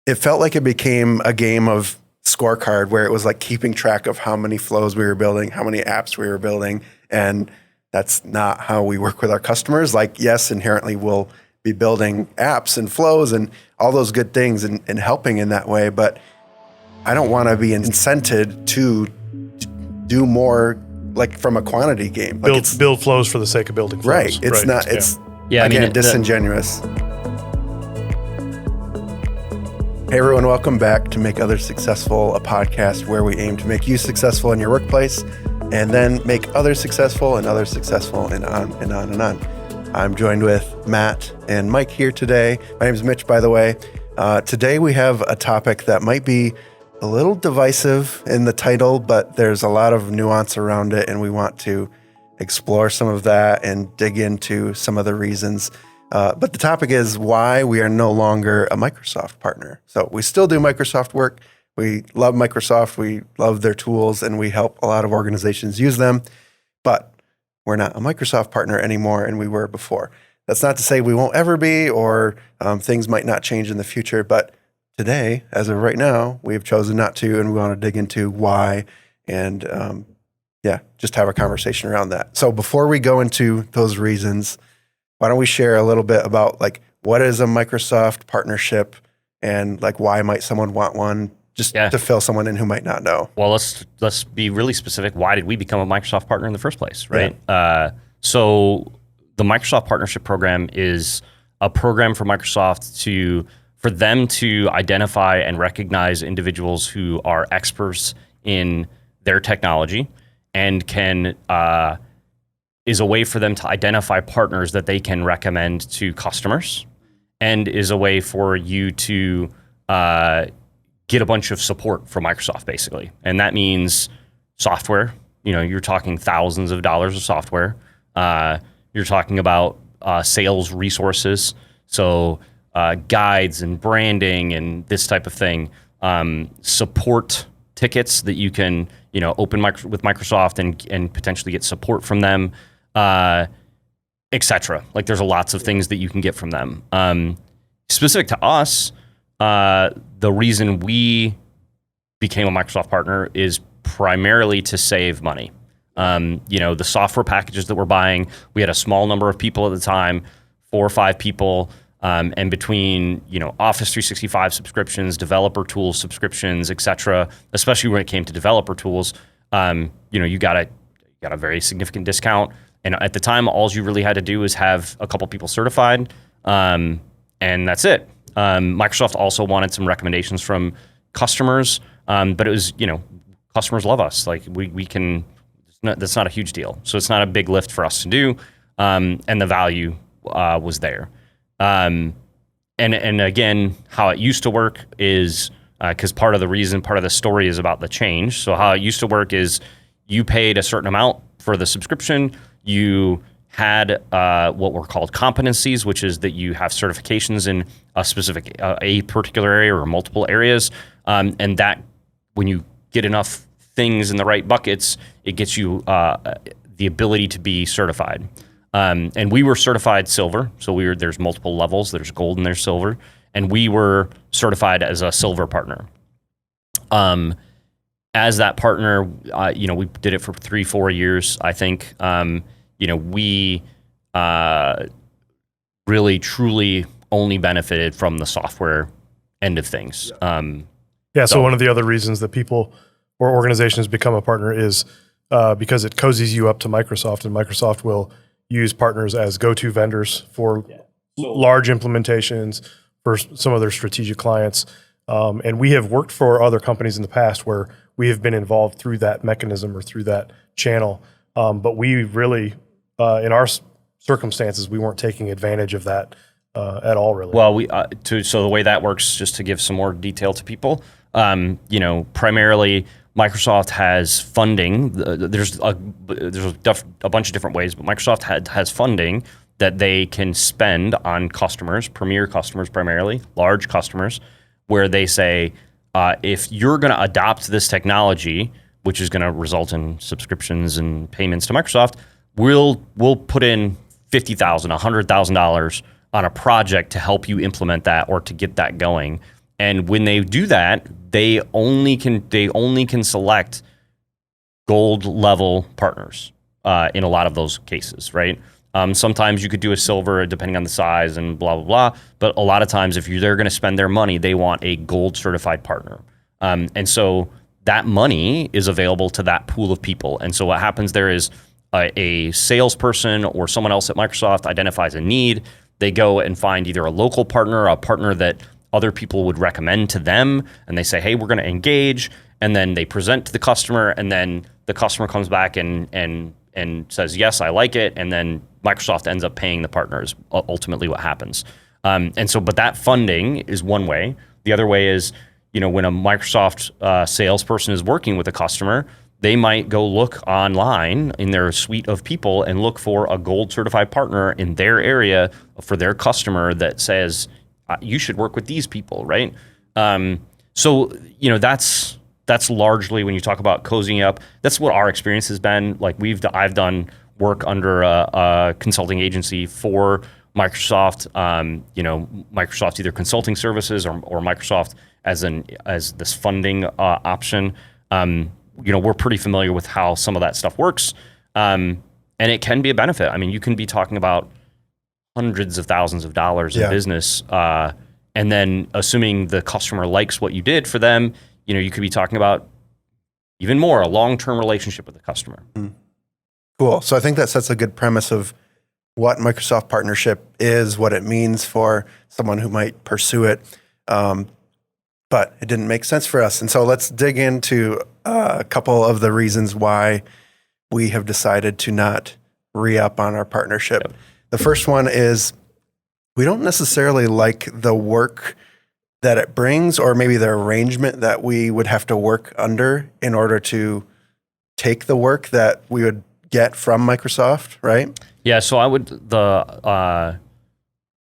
it felt like it became a game of scorecard where it was like keeping track of how many flows we were building, how many apps we were building. And that's not how we work with our customers. Like, yes, inherently we'll be building apps and flows and all those good things and helping in that way. But I don't want to be incented to do more like from a quantity game. Like build flows for the sake of building flows. Right. It's not, it's disingenuous. Hey everyone, welcome back to Make Others Successful, a podcast where we aim to make you successful in your workplace and then make others successful and others successful and on and on and on. I'm joined with Matt and Mike here today. My name is Mitch, by the way. Today we have a topic that might be a little divisive in the title, but there's a lot of nuance around it, and we want to explore some of that and dig into some of the reasons. But the topic is why we are no longer a Microsoft partner. So we still do Microsoft work. We love Microsoft. We love their tools, and we help a lot of organizations use them. But we're not a Microsoft partner anymore, and we were before. That's not to say we won't ever be, or things might not change in the future. But today, as of right now, we have chosen not to, and we want to dig into why and just have a conversation around that. So before we go into those reasons, why don't we share a little bit about like what is a Microsoft partnership and like why might someone want one, just to fill someone in who might not know. Well, let's be really specific. Why did we become a Microsoft partner in the first place, right? Yeah. So the Microsoft Partnership Program is a program for Microsoft for them to identify and recognize individuals who are experts in their technology and is a way for them to identify partners that they can recommend to customers, and is a way for you to get a bunch of support from Microsoft, basically. And that means software. You know, you're talking thousands of dollars of software. You're talking about sales resources, so guides and branding and this type of thing. Support tickets that you can, open with Microsoft and potentially get support from them. Etc. Like there's lots of things that you can get from them. Specific to us, the reason we became a Microsoft partner is primarily to save money. The software packages that we're buying, we had a small number of people at the time, 4 or 5 people, and between, Office 365 subscriptions, developer tools subscriptions, etc., especially when it came to developer tools, you got a very significant discount. And at the time, all you really had to do was have a couple people certified, and that's it. Microsoft also wanted some recommendations from customers, but it was, customers love us. Like we can, that's not a huge deal. So it's not a big lift for us to do, and the value was there. And again, how it used to work is, because part of the story is about the change. So how it used to work is you paid a certain amount for the subscription. You had what were called competencies, which is that you have certifications in a particular area or multiple areas. And that when you get enough things in the right buckets, it gets you the ability to be certified. And we were certified silver. So there's multiple levels. There's gold and there's silver. And we were certified as a silver partner. As that partner, we did it for 3-4 years, I think. We really, truly only benefited from the software end of things. So one of the other reasons that people or organizations become a partner is because it cozies you up to Microsoft, and Microsoft will use partners as go-to vendors for large implementations for some of their strategic clients. And we have worked for other companies in the past where we have been involved through that mechanism or through that channel. But we really, in our circumstances, we weren't taking advantage of that at all, really. Well, so the way that works, just to give some more detail to people, primarily Microsoft has funding. There's a bunch of different ways, but Microsoft has funding that they can spend on customers, premier customers primarily, large customers, where they say, if you're going to adopt this technology, which is going to result in subscriptions and payments to Microsoft, we'll put in $50,000, $100,000 on a project to help you implement that or to get that going. And when they do that, they only can select gold level partners in a lot of those cases, right? Sometimes you could do a silver depending on the size and blah, blah, blah. But a lot of times if they're going to spend their money, they want a gold certified partner. And so that money is available to that pool of people. And so what happens there is a salesperson or someone else at Microsoft identifies a need. They go and find either a local partner, a partner that other people would recommend to them, and they say, hey, we're going to engage. And then they present to the customer, and then the customer comes back and says, yes, I like it. And then Microsoft ends up paying the partners, ultimately what happens. But that funding is one way. The other way is, when a Microsoft salesperson is working with a customer, they might go look online in their suite of people and look for a gold certified partner in their area for their customer that says, you should work with these people, right? That's largely when you talk about cozying up. That's what our experience has been. Like I've done work under a consulting agency for Microsoft. Microsoft either consulting services or Microsoft as this funding option. We're pretty familiar with how some of that stuff works, and it can be a benefit. I mean, you can be talking about hundreds of thousands of dollars in business, and then assuming the customer likes what you did for them, you could be talking about even more, a long-term relationship with the customer. Cool. So I think that sets a good premise of what Microsoft partnership is, what it means for someone who might pursue it. But it didn't make sense for us. And so let's dig into a couple of the reasons why we have decided to not re-up on our partnership. Yep. The first one is we don't necessarily like the work that it brings, or maybe the arrangement that we would have to work under in order to take the work that we would get from Microsoft, right? Yeah, so I would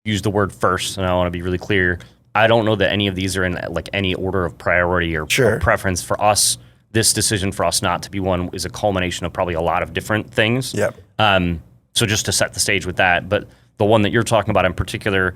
use the word first, and I want to be really clear. I don't know that any of these are in like any order of priority or preference for us. This decision for us not to be one is a culmination of probably a lot of different things. Yep. So just to set the stage with that, but the one that you're talking about in particular,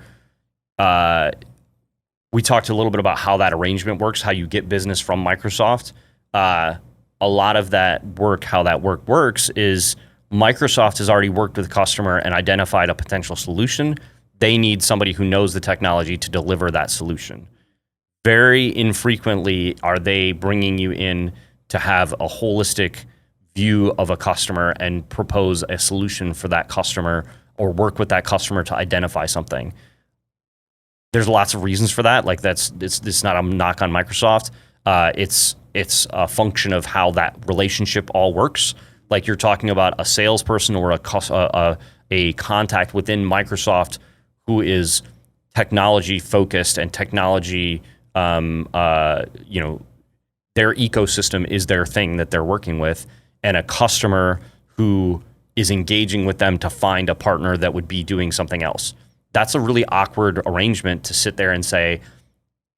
we talked a little bit about how that arrangement works, how you get business from Microsoft. A lot of that work, how that work works is Microsoft has already worked with the customer and identified a potential solution. They need somebody who knows the technology to deliver that solution. Very infrequently are they bringing you in to have a holistic view of a customer and propose a solution for that customer or work with that customer to identify something. There's lots of reasons for that. Like it's not a knock on Microsoft. It's a function of how that relationship all works. Like you're talking about a salesperson or a contact within Microsoft who is technology focused and technology, their ecosystem is their thing that they're working with, and a customer who is engaging with them to find a partner that would be doing something else. That's a really awkward arrangement to sit there and say,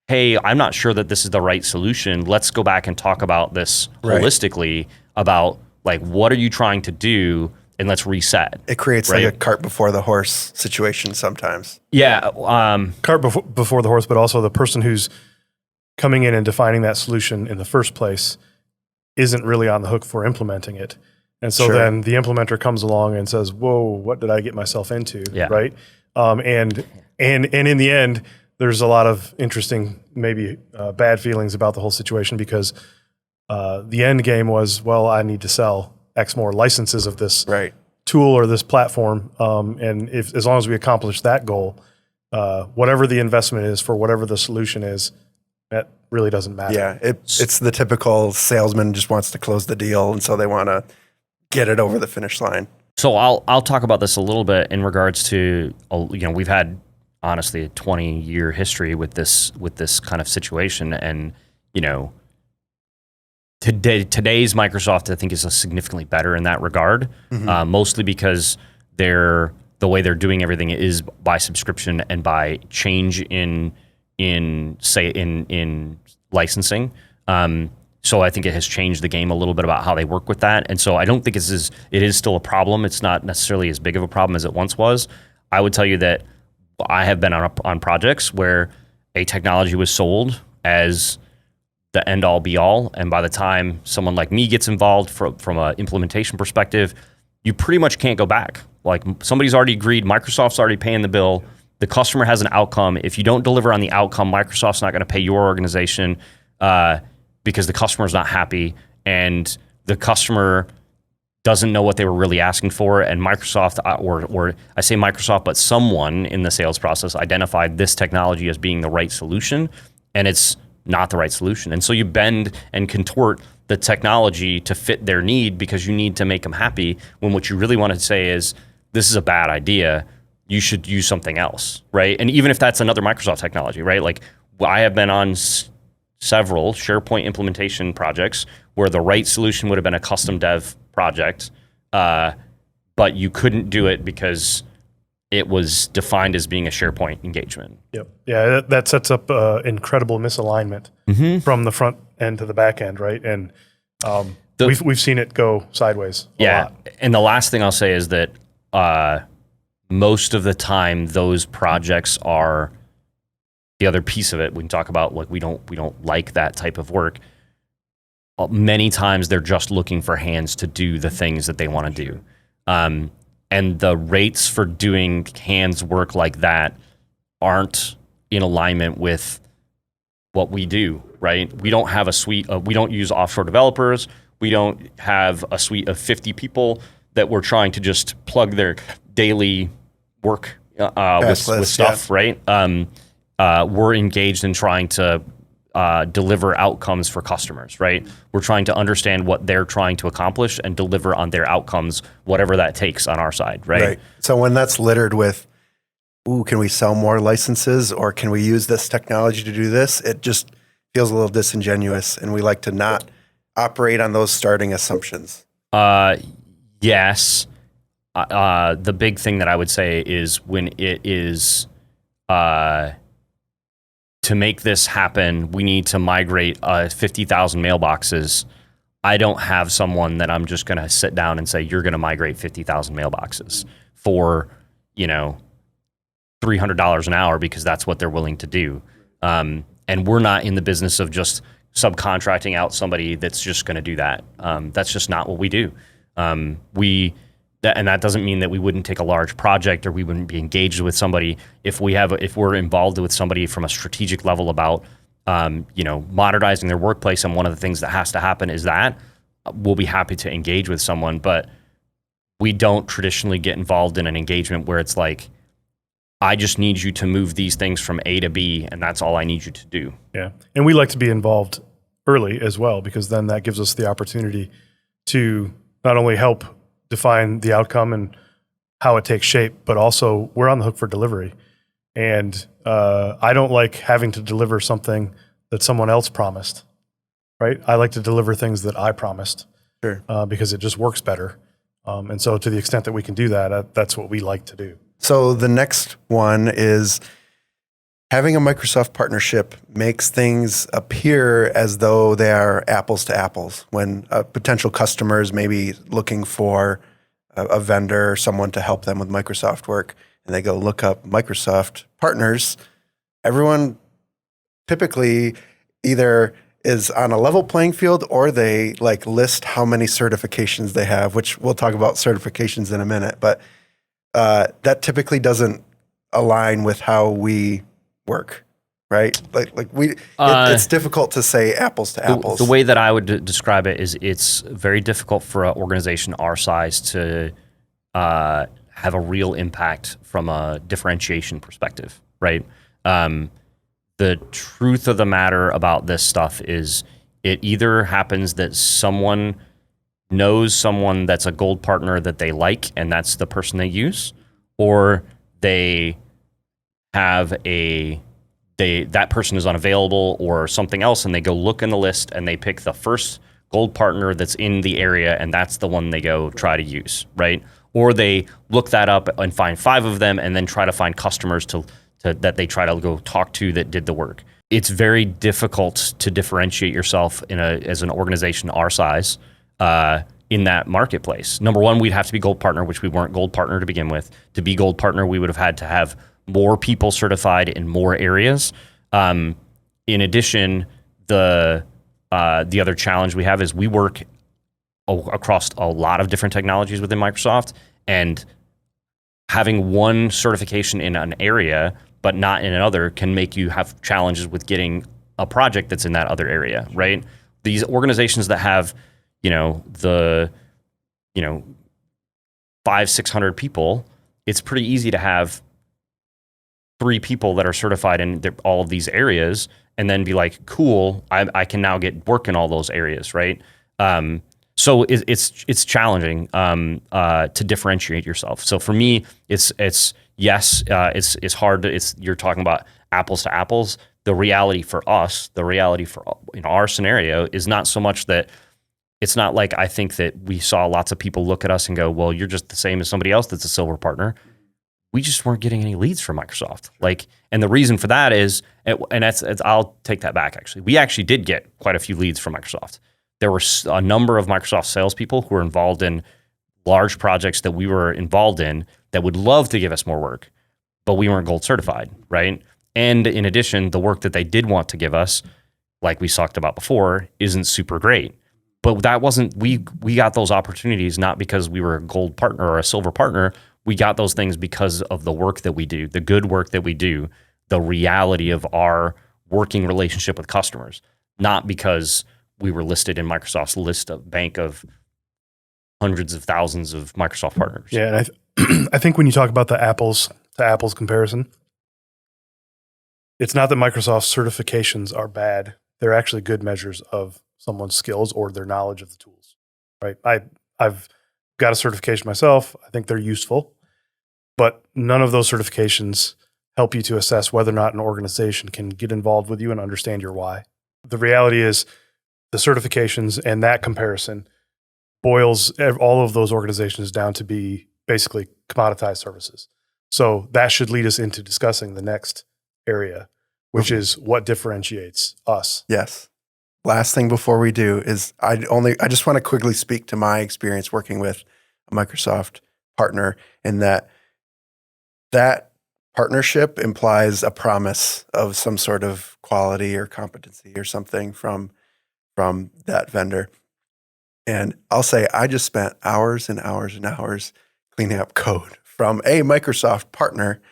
hey, I'm not sure that this is the right solution. Let's go back and talk about this holistically about like, what are you trying to do? And let's reset. It creates like a cart before the horse situation sometimes. Yeah. Cart before the horse, but also the person who's coming in and defining that solution in the first place isn't really on the hook for implementing it. And so then the implementer comes along and says, whoa, what did I get myself into? Yeah. Right. And in the end, there's a lot of interesting, maybe bad feelings about the whole situation because the end game was, well, I need to sell X more licenses of this tool or this platform. And as long as we accomplish that goal, whatever the investment is for whatever the solution is, that really doesn't matter. Yeah, it's the typical salesman just wants to close the deal, and so they want to get it over the finish line. So I'll talk about this a little bit in regards to, we've had honestly a 20-year history with this kind of situation, and today's Microsoft I think is significantly better in that regard, mostly because the way they're doing everything is by subscription and by change in licensing. So I think it has changed the game a little bit about how they work with that. And so I don't think it is still a problem. It's not necessarily as big of a problem as it once was. I would tell you that I have been on projects where a technology was sold as the end all be all, and by the time someone like me gets involved from an implementation perspective, you pretty much can't go back. Like, somebody's already agreed, Microsoft's already paying the bill, the customer has an outcome. If you don't deliver on the outcome, Microsoft's not going to pay your organization because the customer's not happy, and the customer doesn't know what they were really asking for, and Microsoft, or I say Microsoft, but someone in the sales process identified this technology as being the right solution, and it's not the right solution. And so you bend and contort the technology to fit their need because you need to make them happy, when what you really want to say is, this is a bad idea, you should use something else, right? And even if that's another Microsoft technology, right? Like, I have been on several SharePoint implementation projects where the right solution would have been a custom dev project, but you couldn't do it because it was defined as being a SharePoint engagement. Yep. Yeah, that sets up incredible misalignment from the front end to the back end, right? And we've seen it go sideways a lot. And the last thing I'll say is that most of the time, those projects are the other piece of it. We can talk about, like, we don't like that type of work. Many times they're just looking for hands to do the things that they want to do. And the rates for doing hands work like that aren't in alignment with what we do, right? We don't have a suite of, we don't use offshore developers. We don't have a suite of 50 people that we're trying to just plug their daily work with stuff, right? We're engaged in trying to deliver outcomes for customers, right? We're trying to understand what they're trying to accomplish and deliver on their outcomes, whatever that takes on our side, right? So when that's littered with, ooh, can we sell more licenses, or can we use this technology to do this? It just feels a little disingenuous, and we like to not operate on those starting assumptions. Yes. The big thing that I would say is, when it is to make this happen, we need to migrate 50,000 mailboxes. I don't have someone that I'm just going to sit down and say, you're going to migrate 50,000 mailboxes for, $300 an hour, because that's what they're willing to do. And we're not in the business of just subcontracting out somebody that's just going to do that. That's just not what we do. And that doesn't mean that we wouldn't take a large project, or we wouldn't be engaged with somebody if we're involved with somebody from a strategic level about modernizing their workplace. And one of the things that has to happen is that we'll be happy to engage with someone, but we don't traditionally get involved in an engagement where it's like, I just need you to move these things from A to B, and that's all I need you to do. Yeah, and we like to be involved early as well, because then that gives us the opportunity to not only help define the outcome and how it takes shape, but also we're on the hook for delivery. And I don't like having to deliver something that someone else promised, right? I like to deliver things that I promised, because it just works better. And so to the extent that we can do that, that's what we like to do. So the next one is, having a Microsoft partnership makes things appear as though they are apples to apples. When potential customers may be looking for a vendor or someone to help them with Microsoft work, and they go look up Microsoft partners, everyone typically either is on a level playing field, or they list how many certifications they have, which we'll talk about certifications in a minute. But that typically doesn't align with how we work, right? It's difficult to say apples to apples. The way that I would describe it is, it's very difficult for an organization our size to have a real impact from a differentiation perspective, right? The truth of the matter about this stuff is, it either happens that someone knows someone that's a gold partner that they like, and that's the person they use, or they have that person is unavailable or something else, and they go look in the list and they pick the first gold partner that's in the area, and that's the one they go try to use, right? Or they look that up and find 5 of them, and then try to find customers that they try to go talk to that did the work. It's very difficult to differentiate yourself as an organization our size in that marketplace. Number one, we'd have to be gold partner, which we weren't gold partner to begin with. To be gold partner, we would have had to have more people certified in more areas. In addition, the other challenge we have is we work across a lot of different technologies within Microsoft, and having one certification in an area but not in another can make you have challenges with getting a project that's in that other area, right? These organizations that have, the 500-600 people, it's pretty easy to have 3 people that are certified in all of these areas and then be like, cool, I can now get work in all those areas, right? So it's challenging to differentiate yourself. So for me, it's hard. You're talking about apples to apples. The reality for us, in our scenario, is not so much that it's not like I think that we saw lots of people look at us and go, well, you're just the same as somebody else that's a silver partner. We just weren't getting any leads from Microsoft. And the reason for that is, I'll take that back actually. We actually did get quite a few leads from Microsoft. There were a number of Microsoft salespeople who were involved in large projects that we were involved in that would love to give us more work, but we weren't gold certified, right? And in addition, the work that they did want to give us, like we talked about before, isn't super great. But that wasn't, we got those opportunities not because we were a gold partner or a silver partner. We got those things because of the work that we do, the good work that we do, the reality of our working relationship with customers, not because we were listed in Microsoft's list of bank of hundreds of thousands of Microsoft partners. Yeah, and I think when you talk about the apples to apples comparison, it's not that Microsoft certifications are bad. They're actually good measures of someone's skills or their knowledge of the tools, right? I've got a certification myself. I think they're useful, but none of those certifications help you to assess whether or not an organization can get involved with you and understand your why. The reality is the certifications and that comparison boils all of those organizations down to be basically commoditized services. So that should lead us into discussing the next area, which is what differentiates us. Yes. Last thing before we do is I just want to quickly speak to my experience working with a Microsoft partner, in that partnership implies a promise of some sort of quality or competency or something from that vendor. And I'll say I just spent hours and hours and hours cleaning up code from a Microsoft partner,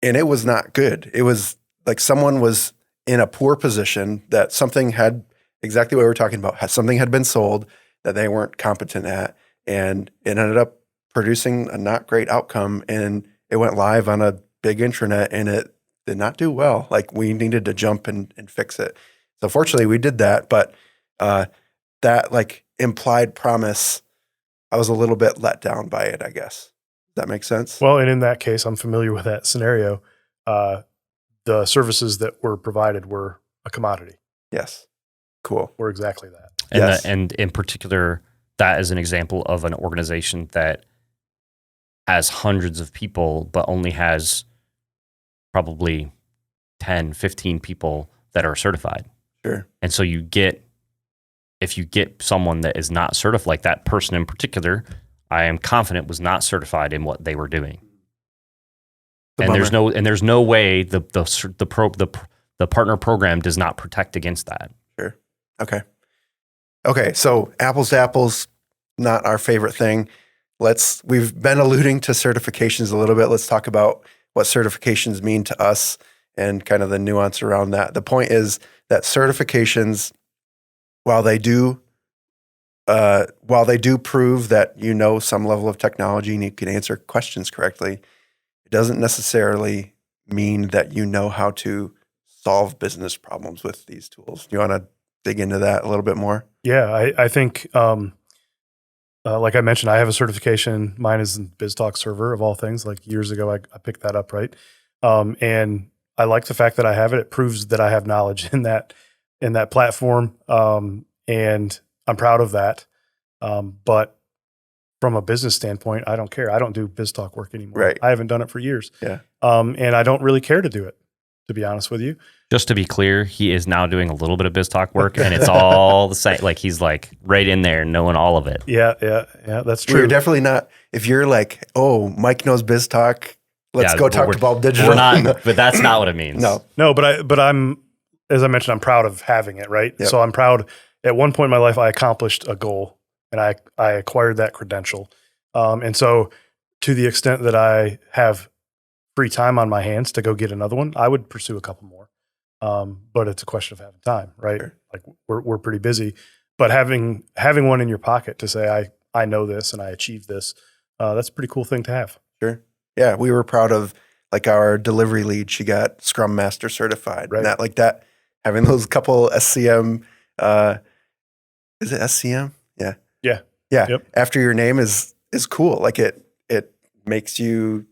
and it was not good. It was like someone was in a poor position, that something had, exactly what we were talking about, something had been sold that they weren't competent at, and it ended up producing a not great outcome, and it went live on a big intranet, and it did not do well. Like, we needed to jump and fix it. So fortunately we did that, but that like implied promise, I was a little bit let down by it, I guess. Does that make sense? Well, and in that case, I'm familiar with that scenario. The services that were provided were a commodity. Yes. Cool. Were exactly that. And, Yes. and in particular, that is an example of an organization that has hundreds of people, but only has probably 10, 15 people that are certified. Sure. And so if you get someone that is not certified, like that person in particular, I am confident was not certified in what they were doing. And there's no way the partner program does not protect against that. Sure. Okay. So apples to apples, not our favorite thing. We've been alluding to certifications a little bit. Let's talk about what certifications mean to us and kind of the nuance around that. The point is that certifications, while they do prove that you know some level of technology and you can answer questions correctly, it doesn't necessarily mean that you know how to solve business problems with these tools. You want to dig into that a little bit more? Yeah, I think, like I mentioned, I have a certification. Mine is in BizTalk Server, of all things. Like years ago, I picked that up, right? And I like the fact that I have it. It proves that I have knowledge in that platform, and I'm proud of that. But from a business standpoint, I don't care. I don't do BizTalk work anymore. Right. I haven't done it for years. Yeah. And I don't really care to do it, to be honest with you. Just to be clear, he is now doing a little bit of BizTalk work, and it's all the same. Like, he's like right in there knowing all of it. Yeah, that's true. We're definitely not, if you're like, oh, Mike knows BizTalk, let's Yeah, go but talk we're- to Bulb Digital. We're not, but that's not what it means. No. No, but I'm, as I mentioned, I'm proud of having it, right? Yep. So I'm proud. At one point in my life, I accomplished a goal, and I acquired that credential. And so, to the extent that I have free time on my hands to go get another one, I would pursue a couple more. But it's a question of having time, right? Sure. Like we're pretty busy, but having one in your pocket to say I know this and I achieved this, that's a pretty cool thing to have. Sure. Yeah, we were proud of like our delivery lead. She got Scrum Master certified. Right. And that like that, having those couple SCM, is it SCM? Yeah. Yeah. Yeah. Yep. After your name is cool. Like it makes you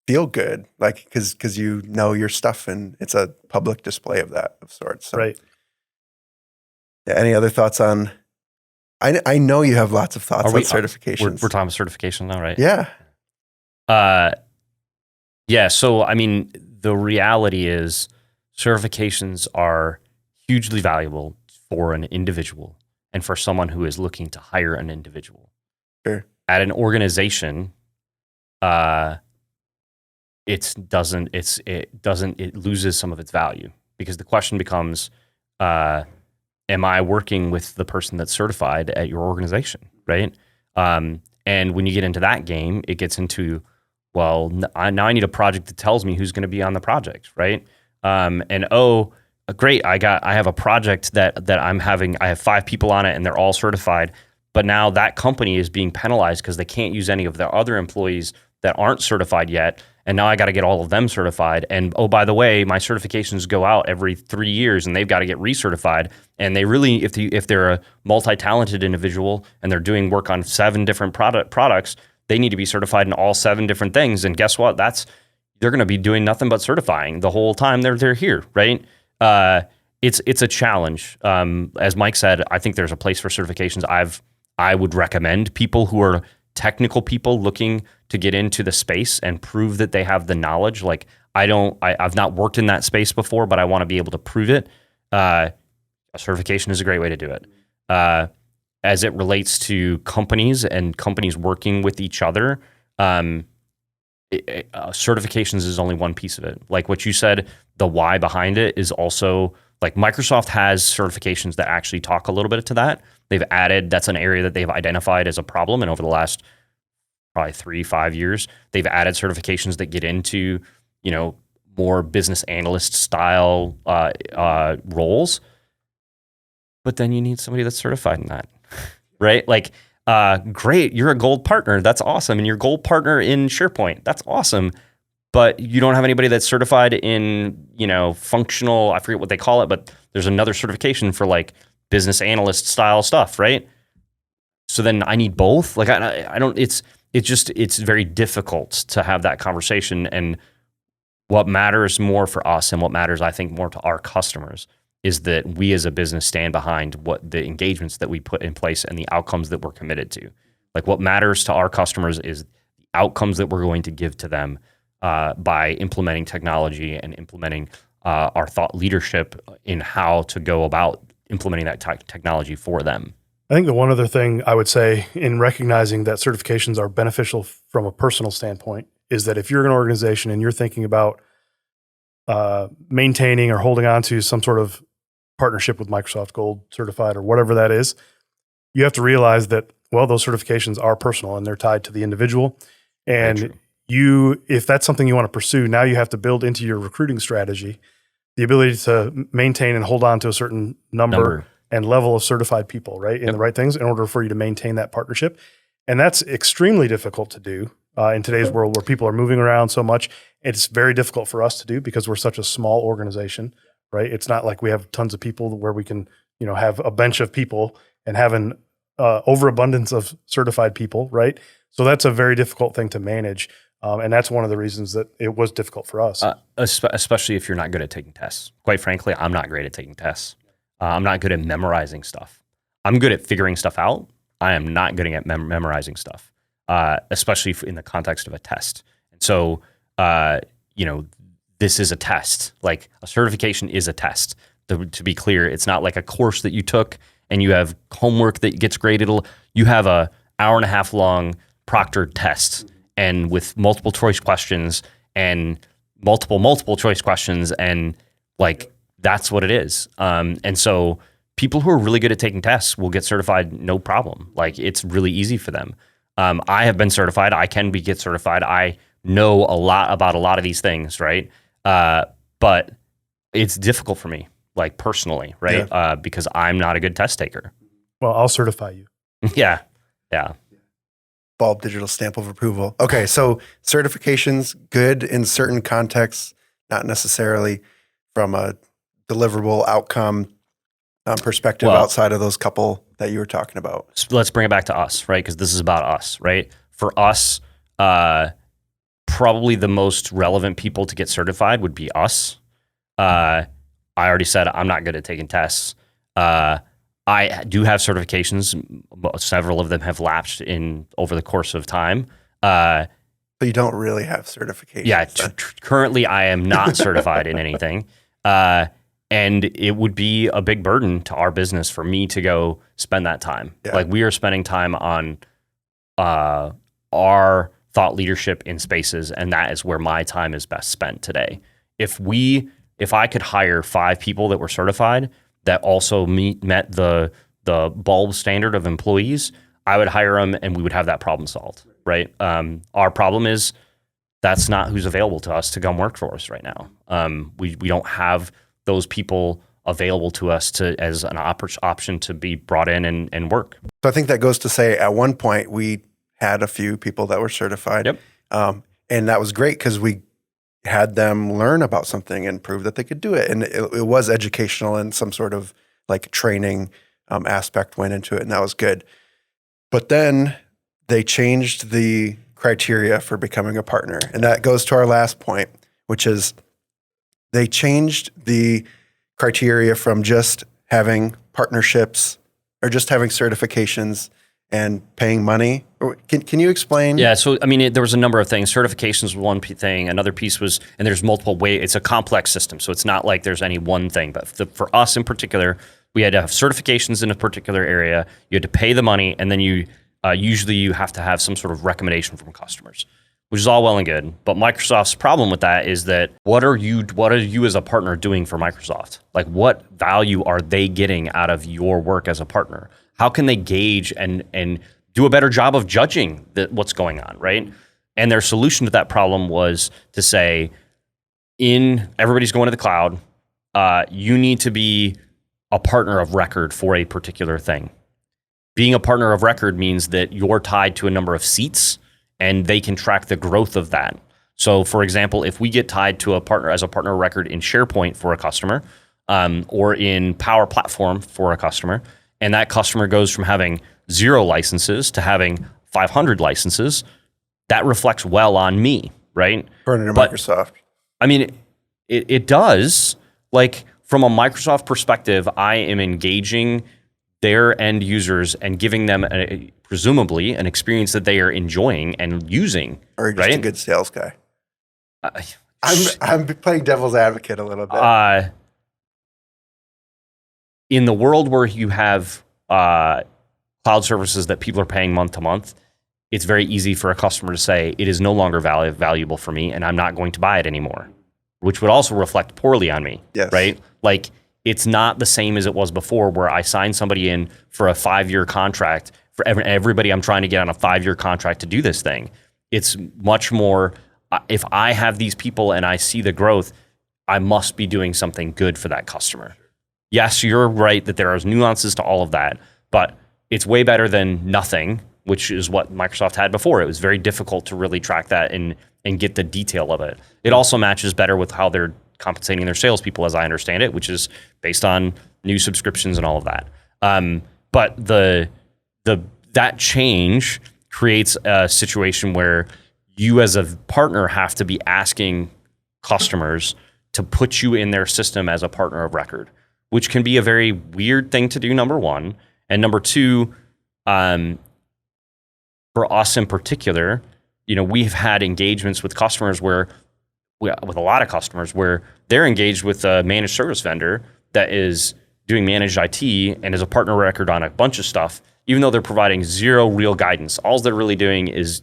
feel good, like because you know your stuff and it's a public display of that of sorts. So, Right. yeah, any other thoughts on? I know you have lots of thoughts Are on we- certifications. We're talking about certification now, right? Yeah. Yeah. So, I mean, the reality is certifications are hugely valuable for an individual and for someone who is looking to hire an individual. Sure. At an organization, it loses some of its value because the question becomes, am I working with the person that's certified at your organization, right? And when you get into that game, it gets into, well, now I need a project that tells me who's going to be on the project, right? Great, I have a project that I'm having. I have 5 people on it, and they're all certified. But now that company is being penalized because they can't use any of their other employees that aren't certified yet. And now I got to get all of them certified. And oh, by the way, my certifications go out every 3 years, and they've got to get recertified. And they really, if they're a multi-talented individual and they're doing work on 7 different products, they need to be certified in all 7 different things. And guess what? They're going to be doing nothing but certifying the whole time they're here, right? It's a challenge. As Mike said, I think there's a place for certifications. I would recommend people who are technical people looking to get into the space and prove that they have the knowledge. Like I've not worked in that space before, but I want to be able to prove it. A certification is a great way to do it. As it relates to companies and companies working with each other, certifications is only one piece of it. Like what you said, the why behind it is also like Microsoft has certifications that actually talk a little bit to that. They've added, that's an area that they've identified as a problem. And over the last probably 3-5 years, they've added certifications that get into, more business analyst style roles. But then you need somebody that's certified in that, right? Like, great, you're a gold partner. That's awesome. And you're gold partner in SharePoint. That's awesome. But you don't have anybody that's certified in, functional, I forget what they call it, but there's another certification for like business analyst style stuff, right? So then I need both. Like I don't, it's very difficult to have that conversation. And what matters more for us and what matters, I think, more to our customers is that we as a business stand behind what the engagements that we put in place and the outcomes that we're committed to. Like what matters to our customers is the outcomes that we're going to give to them by implementing technology and implementing our thought leadership in how to go about implementing that technology for them. I think the one other thing I would say in recognizing that certifications are beneficial from a personal standpoint is that if you're an organization and you're thinking about maintaining or holding on to some sort of partnership with Microsoft Gold certified or whatever that is, you have to realize that, well, those certifications are personal and they're tied to the individual. And if that's something you want to pursue, now you have to build into your recruiting strategy the ability to maintain and hold on to a certain number and level of certified people, right? In the right things in order for you to maintain that partnership. And that's extremely difficult to do in today's world where people are moving around so much. It's very difficult for us to do because we're such a small organization, right? It's not like we have tons of people where we can, have a bench of people and have an overabundance of certified people, right? So that's a very difficult thing to manage. And that's one of the reasons that it was difficult for us. Especially if you're not good at taking tests. Quite frankly, I'm not great at taking tests. I'm not good at memorizing stuff. I'm good at figuring stuff out. I am not good at memorizing stuff, especially in the context of a test. And so, this is a test. Like a certification is a test. To be clear, it's not like a course that you took and you have homework that gets graded. You have a hour and a half long proctored test. and with multiple choice questions and multiple choice questions, and like that's what it is. And so people who are really good at taking tests will get certified no problem. Like it's really easy for them. I have been certified. I can get certified. I know a lot about a lot of these things, right? But it's difficult for me, like personally, right? Yeah. Because I'm not a good test taker. Well, I'll certify you. Yeah. Bulb digital stamp of approval. Okay, so certifications, good in certain contexts, not necessarily from a deliverable outcome perspective Well, outside of those couple that you were talking about. So let's bring it back to us, right? Because this is about us, right? For us, probably the most relevant people to get certified would be us. I already said I'm not good at taking tests. I do have certifications. Several of them have lapsed over the course of time. So you don't really have certifications. Yeah, then. currently I am not certified in anything. And it would be a big burden to our business for me to go spend that time. Yeah. Like we are spending time on our thought leadership in spaces, and that is where my time is best spent today. If I could hire 5 people that were certified that also met the bulb standard of employees, I would hire them and we would have that problem solved, right? Our problem is that's not who's available to us to come work for us right now. We don't have those people available to us as an option to be brought in and work. So I think that goes to say at one point we had a few people that were certified. Yep. And that was great because we had them learn about something and prove that they could do it. And it was educational and some sort of like training aspect went into it, and that was good. But then they changed the criteria for becoming a partner. And that goes to our last point, which is they changed the criteria from just having partnerships or just having certifications and paying money. Can you explain? Yeah, so I mean, there was a number of things. Certifications was one thing. Another piece was, and there's multiple ways. It's a complex system, so it's not like there's any one thing. But for us in particular, we had to have certifications in a particular area. You had to pay the money, and then you usually you have to have some sort of recommendation from customers, which is all well and good. But Microsoft's problem with that is that what are you as a partner doing for Microsoft? Like, what value are they getting out of your work as a partner? How can they gauge and do a better job of judging what's going on, right? And their solution to that problem was to say, everybody's going to the cloud, you need to be a partner of record for a particular thing. Being a partner of record means that you're tied to a number of seats and they can track the growth of that. So for example, if we get tied to a partner as a partner of record in SharePoint for a customer, or in Power Platform for a customer, and that customer goes from having 0 licenses to having 500 licenses, that reflects well on me, right? According to But- Microsoft. I mean, it does. Like, from a Microsoft perspective, I am engaging their end users and giving them presumably an experience that they are enjoying and using. Or you're just a right? good sales guy. Uh, I'm playing devil's advocate a little bit. In the world where you have cloud services that people are paying month to month, it's very easy for a customer to say, it is no longer valuable for me and I'm not going to buy it anymore, which would also reflect poorly on me, Yes. right? Like, it's not the same as it was before where I signed somebody in for a 5-year contract. For everybody I'm trying to get on a 5-year contract to do this thing. It's much more, if I have these people and I see the growth, I must be doing something good for that customer. Yes, you're right that there are nuances to all of that, but it's way better than nothing, which is what Microsoft had before. It was very difficult to really track that and get the detail of it. It also matches better with how they're compensating their salespeople, as I understand it, which is based on new subscriptions and all of that. But that change creates a situation where you as a partner have to be asking customers to put you in their system as a partner of record, which can be a very weird thing to do, number one. And number two, for us in particular, we've had engagements with customers with a lot of customers where they're engaged with a managed service vendor that is doing managed IT and is a partner of record on a bunch of stuff, even though they're providing 0 real guidance. All they're really doing is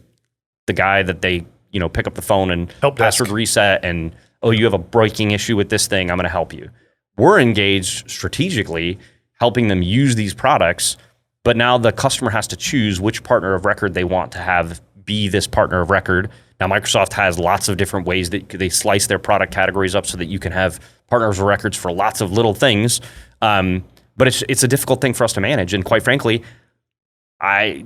the guy that they, pick up the phone and Help desk. password reset and, oh, you have a breaking issue with this thing, I'm going to help you. We're engaged strategically helping them use these products, but now the customer has to choose which partner of record they want to have be this partner of record. Now, Microsoft has lots of different ways that they slice their product categories up so that you can have partners of records for lots of little things. But it's a difficult thing for us to manage. And quite frankly, it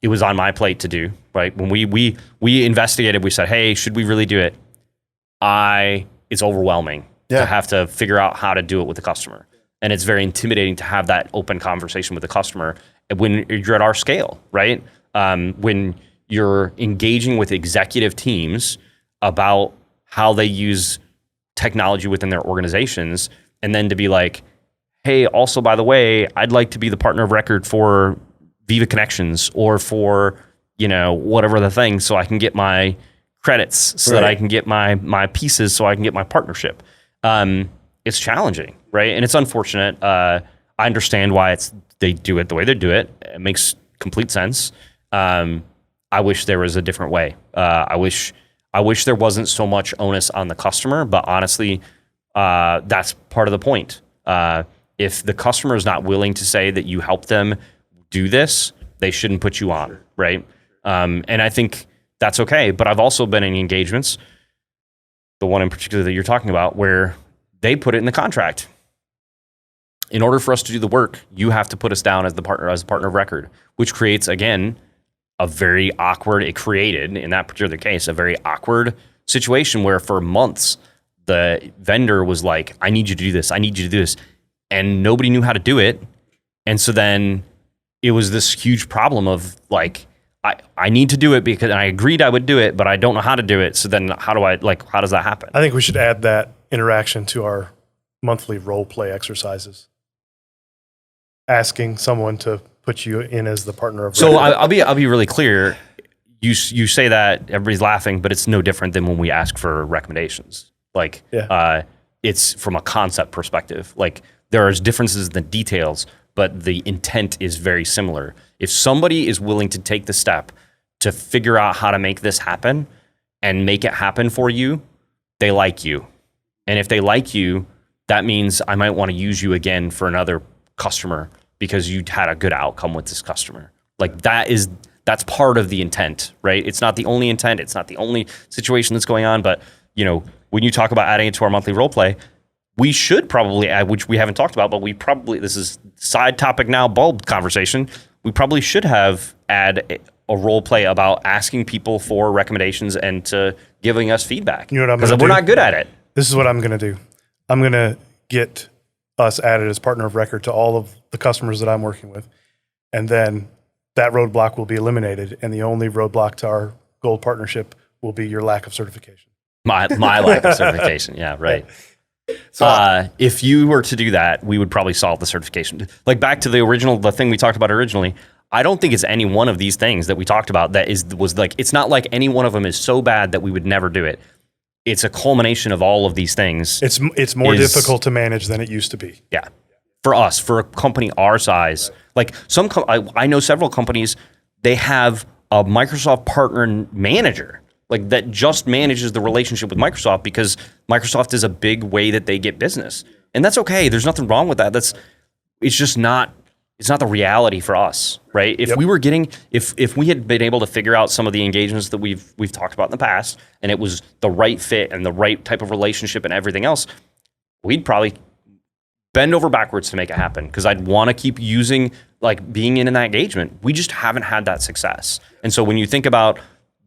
was on my plate to do, right? When we investigated, we said, hey, should we really do it? It's overwhelming to have to figure out how to do it with the customer. And it's very intimidating to have that open conversation with the customer when you're at our scale, right? When you're engaging with executive teams about how they use technology within their organizations, and then to be like, hey, also, by the way, I'd like to be the partner of record for Viva Connections or for, whatever the thing, so I can get my credits, so that I can get my pieces, so I can get my partnership. It's challenging, right? And it's unfortunate. I understand why they do it the way they do it. It makes complete sense. I wish there was a different way. I wish there wasn't so much onus on the customer, but honestly, that's part of the point. If the customer is not willing to say that you help them do this, they shouldn't put you on, right? And I think that's okay. But I've also been in engagements, the one in particular that you're talking about, where they put it in the contract. In order for us to do the work, you have to put us down as the partner of record, which creates, again, it created, in that particular case, a very awkward situation where for months, the vendor was like, I need you to do this, I need you to do this. And nobody knew how to do it. And so then it was this huge problem of like, I need to do it because I agreed I would do it, but I don't know how to do it. So then how does that happen? I think we should add that interaction to our monthly role play exercises. Asking someone to put you in as the partner of record. So I'll be really clear. You say that, everybody's laughing, but it's no different than when we ask for recommendations. Like, it's from a concept perspective. Like, there are differences in the details, but the intent is very similar. If somebody is willing to take the step to figure out how to make this happen and make it happen for you, they like you. And if they like you, that means I might want to use you again for another customer because you had a good outcome with this customer. Like that's part of the intent, right? It's not the only intent. It's not the only situation that's going on. But, when you talk about adding it to our monthly role play, we should probably add, which we haven't talked about, but this is side topic now, bulb conversation. We probably should add a role play about asking people for recommendations and to giving us feedback. You know what I'm going to do? Because we're not good at it. This is what I'm going to do. I'm going to get us added as partner of record to all of the customers that I'm working with. And then that roadblock will be eliminated. And the only roadblock to our gold partnership will be your lack of certification. My lack of certification. Yeah, right. So if you were to do that, we would probably solve the certification. Like back to the thing we talked about originally, I don't think it's any one of these things that we talked about it's not like any one of them is so bad that we would never do it. It's a culmination of all of these things. It's more difficult to manage than it used to be. Yeah. For us, for a company our size, like I know several companies, they have a Microsoft partner manager, like that just manages the relationship with Microsoft because Microsoft is a big way that they get business. And that's okay. There's nothing wrong with that. It's not the reality for us, right? If we were if we had been able to figure out some of the engagements that we've talked about in the past, and it was the right fit and the right type of relationship and everything else, we'd probably bend over backwards to make it happen because I'd want to keep using, like being in that engagement. We just haven't had that success. And so when you think about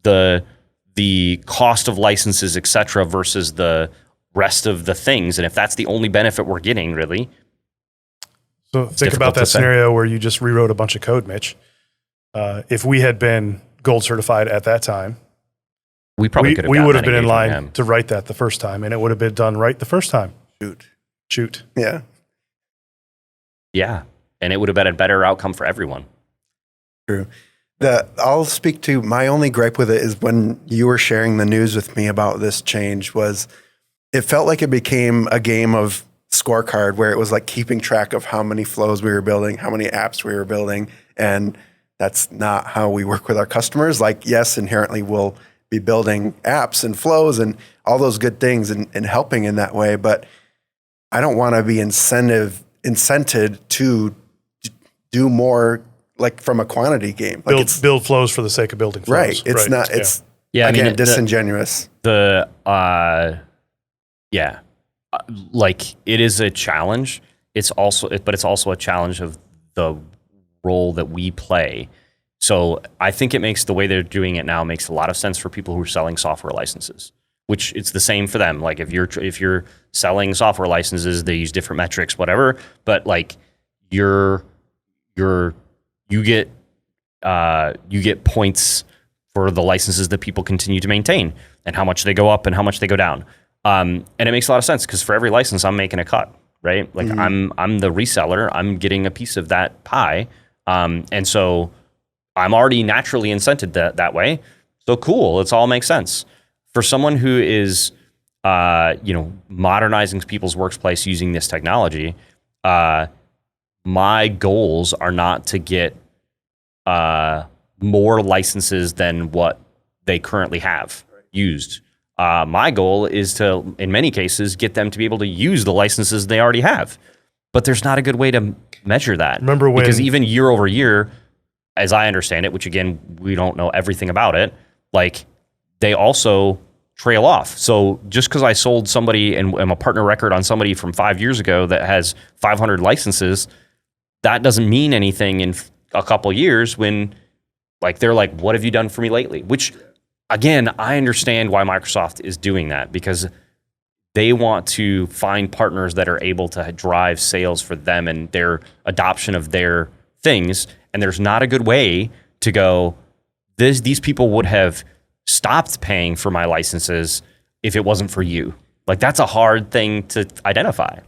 the cost of licenses, et cetera, versus the rest of the things, and if that's the only benefit we're getting, really. So think about that scenario where you just rewrote a bunch of code, Mitch. If we had been gold certified at that time, we would have been in line to write that the first time, and it would have been done right the first time. Shoot. Yeah. Yeah. And it would have been a better outcome for everyone. True. I'll speak to my only gripe with it is when you were sharing the news with me about this change was it felt like it became a game of scorecard where it was like keeping track of how many flows we were building, how many apps we were building. And that's not how we work with our customers. Like, yes, inherently we'll be building apps and flows and all those good things and helping in that way. But I don't want to be incented to do more, like from a quantity game. Like build flows for the sake of building flows. Right. It's not, it's again, disingenuous. Like it is a challenge. It's also a challenge of the role that we play. So I think it makes the way they're doing it now makes a lot of sense for people who are selling software licenses, which it's the same for them. Like if you're selling software licenses, they use different metrics, whatever. But like you get points for the licenses that people continue to maintain and how much they go up and how much they go down. And it makes a lot of sense because for every license, I'm making a cut, right? Like I'm the reseller, I'm getting a piece of that pie. And so I'm already naturally incented that way. So cool, it all makes sense. For someone who is, modernizing people's workplace using this technology, my goals are not to get more licenses than what they currently have used. My goal is to, in many cases, get them to be able to use the licenses they already have. But there's not a good way to measure that. Remember when? Because even year over year, as I understand it, which again, we don't know everything about it, like they also trail off. So just because I sold somebody and am a partner record on somebody from 5 years ago that has 500 licenses, that doesn't mean anything in a couple years when like they're like, what have you done for me lately? Which again, I understand why Microsoft is doing that because they want to find partners that are able to drive sales for them and their adoption of their things. And there's not a good way to go, these people would have stopped paying for my licenses if it wasn't for you. Like that's a hard thing to identify.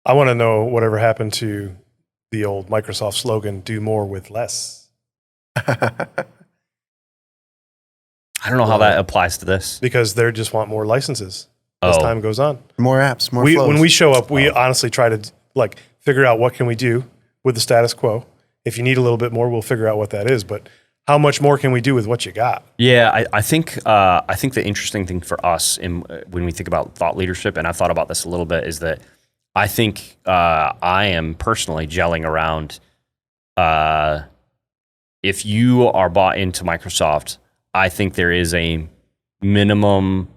I want to know whatever happened to the old Microsoft slogan, do more with less. I don't know how that applies to this. Because they just want more licenses as time goes on. More apps, more flows. When we show up, we honestly try to like figure out what can we do with the status quo. If you need a little bit more, we'll figure out what that is. But how much more can we do with what you got? Yeah, I think the interesting thing for us when we think about thought leadership, and I've thought about this a little bit, is that I think I am personally gelling around. If you are bought into Microsoft, I think there is a minimum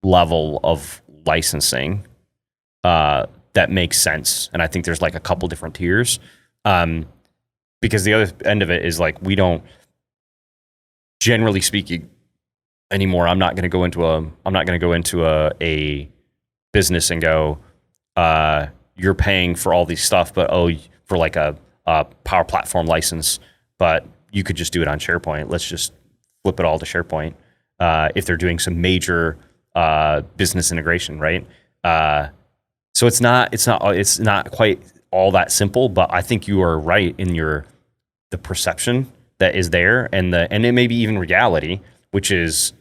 level of licensing that makes sense, and I think there's like a couple different tiers. Because the other end of it is like we don't, generally speaking, anymore. I'm not going to go into a business and go, you're paying for all these stuff, but for like a Power Platform license, but you could just do it on SharePoint. Let's just flip it all to SharePoint. If they're doing some major business integration, right? So it's not quite all that simple, but I think you are right in the perception that is there and it may be even reality, which is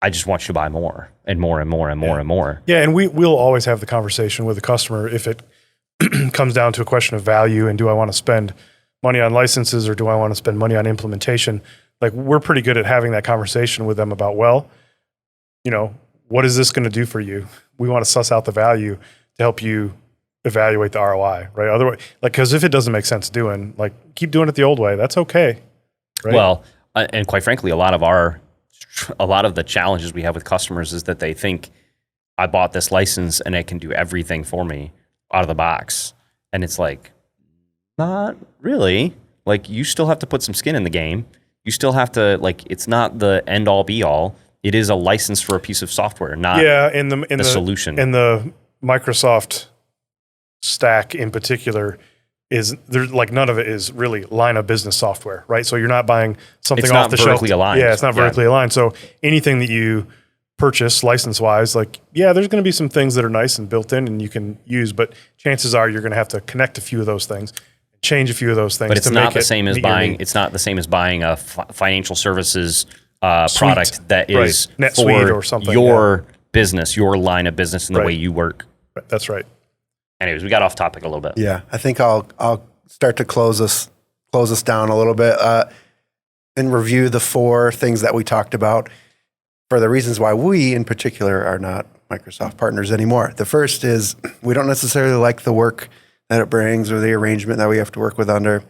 I just want you to buy more and more and more and more and more. Yeah, and we'll always have the conversation with the customer if it comes down to a question of value and do I want to spend money on licenses or do I want to spend money on implementation? Like we're pretty good at having that conversation with them about, well, what is this going to do for you? We want to suss out the value to help you evaluate the ROI, right? Otherwise, like, because if it doesn't make sense doing, like, keep doing it the old way. That's okay, right? Well, and quite frankly, a lot of the challenges we have with customers is that they think I bought this license and it can do everything for me out of the box, and it's like, not really. Like, you still have to put some skin in the game. You still have to it's not the end all be all. It is a license for a piece of software, not in the solution. In the Microsoft stack in particular is there like none of it is really line of business software, right? So you're not buying something it's off the shelf. Vertically aligned. Yeah, it's not vertically aligned. So anything that you purchase license wise, there's going to be some things that are nice and built in and you can use, but chances are you're going to have to connect a few of those things, change a few of those things. But it's not the same as buying. It's not the same as buying a financial services product that is NetSuite for or something, your business, your line of business, and the way you work. That's right. Anyways, we got off topic a little bit. Yeah, I think I'll start to close us close us down a little bit and review the 4 things that we talked about for the reasons why we in particular are not Microsoft partners anymore. The first is we don't necessarily like the work that it brings or the arrangement that we have to work with under.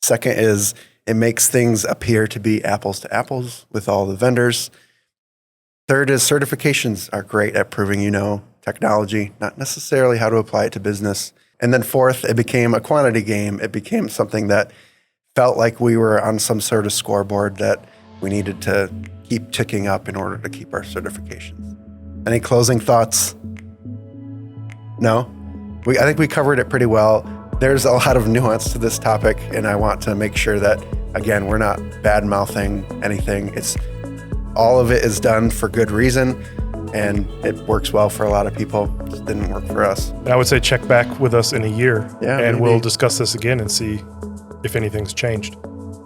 Second is it makes things appear to be apples to apples with all the vendors. Third is certifications are great at proving you know technology, not necessarily how to apply it to business. And then fourth, it became a quantity game. It became something that felt like we were on some sort of scoreboard that we needed to keep ticking up in order to keep our certifications. Any closing thoughts? No? I think we covered it pretty well. There's a lot of nuance to this topic, and I want to make sure that, again, we're not bad-mouthing anything. All of it is done for good reason, and it works well for a lot of people. It just didn't work for us. I would say check back with us in a year, Yeah, and maybe. we'll discuss this again and see if anything's changed.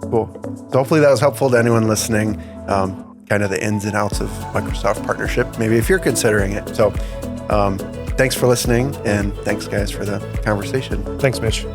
Cool. So hopefully that was helpful to anyone listening, kind of the ins and outs of Microsoft partnership, maybe if you're considering it. So thanks for listening, and thanks, guys, for the conversation. Thanks, Mitch.